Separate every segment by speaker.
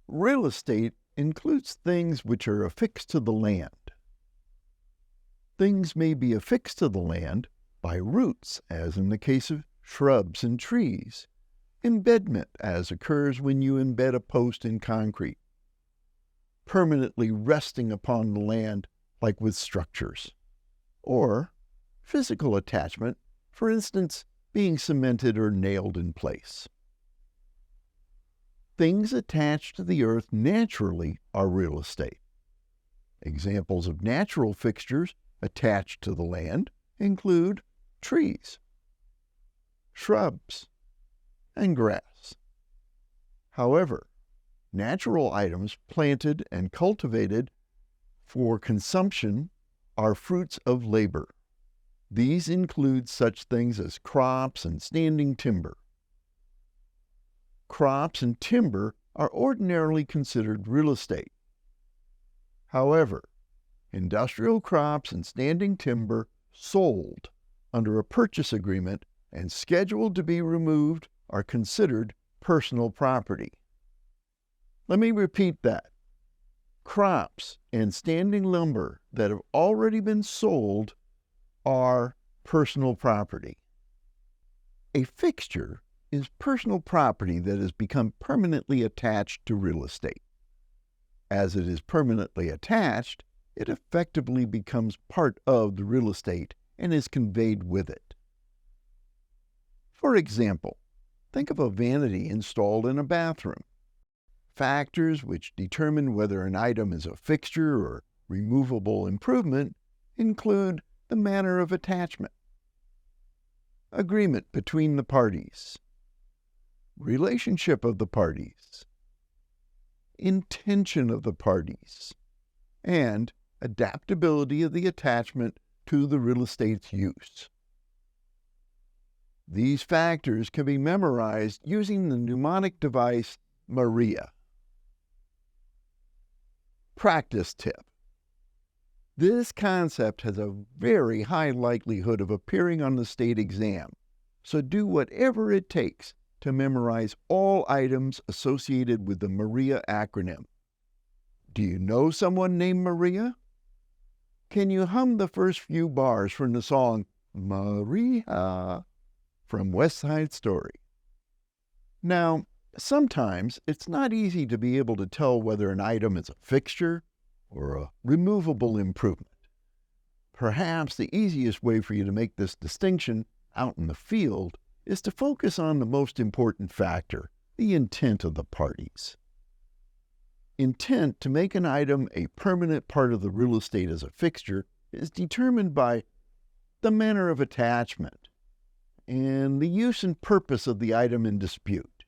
Speaker 1: Real estate includes things which are affixed to the land. Things may be affixed to the land by roots, as in the case of shrubs and trees, embedment, as occurs when you embed a post in concrete, permanently resting upon the land, like with structures, or physical attachment, for instance, being cemented or nailed in place. Things attached to the earth naturally are real estate. Examples of natural fixtures attached to the land include trees, shrubs, and grass. However, natural items planted and cultivated for consumption are fruits of labor. These include such things as crops and standing timber. Crops and timber are ordinarily considered real estate. However, industrial crops and standing timber sold under a purchase agreement and scheduled to be removed are considered personal property. Let me repeat that. Crops and standing lumber that have already been sold are personal property. A fixture is personal property that has become permanently attached to real estate. As it is permanently attached, it effectively becomes part of the real estate and is conveyed with it. For example, think of a vanity installed in a bathroom. Factors which determine whether an item is a fixture or removable improvement include the manner of attachment, agreement between the parties, relationship of the parties, intention of the parties, and adaptability of the attachment to the real estate's use. These factors can be memorized using the mnemonic device Maria. Practice tip. This concept has a very high likelihood of appearing on the state exam, so do whatever it takes to memorize all items associated with the Maria acronym. Do you know someone named Maria? Can you hum the first few bars from the song Maria from West Side Story? Now, sometimes it's not easy to be able to tell whether an item is a fixture or a removable improvement. Perhaps the easiest way for you to make this distinction out in the field is to focus on the most important factor, the intent of the parties. Intent to make an item a permanent part of the real estate as a fixture is determined by the manner of attachment and the use and purpose of the item in dispute.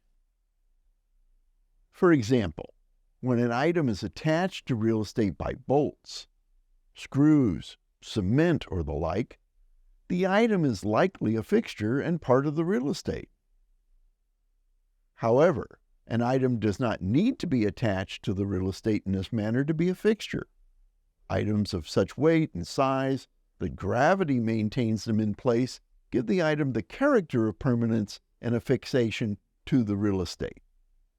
Speaker 1: For example, when an item is attached to real estate by bolts, screws, cement, or the like, the item is likely a fixture and part of the real estate. However, an item does not need to be attached to the real estate in this manner to be a fixture. Items of such weight and size that gravity maintains them in place give the item the character of permanence and affixation to the real estate.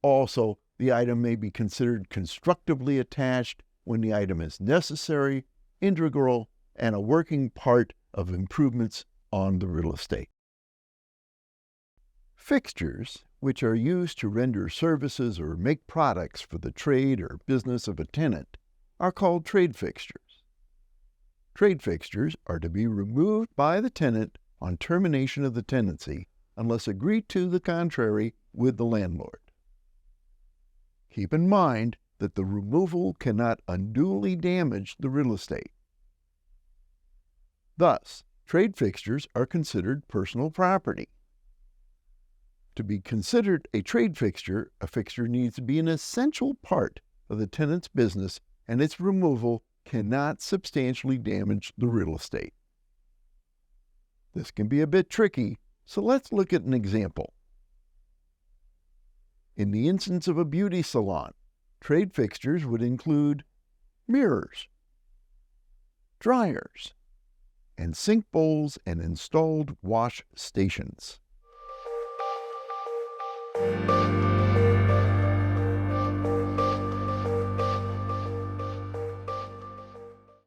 Speaker 1: Also, the item may be considered constructively attached when the item is necessary, integral, and a working part of improvements on the real estate. Fixtures, which are used to render services or make products for the trade or business of a tenant, are called trade fixtures. Trade fixtures are to be removed by the tenant on termination of the tenancy unless agreed to the contrary with the landlord. Keep in mind that the removal cannot unduly damage the real estate. Thus, trade fixtures are considered personal property. To be considered a trade fixture, a fixture needs to be an essential part of the tenant's business, and its removal cannot substantially damage the real estate. This can be a bit tricky, so let's look at an example. In the instance of a beauty salon, trade fixtures would include mirrors, dryers, and sink bowls and installed wash stations.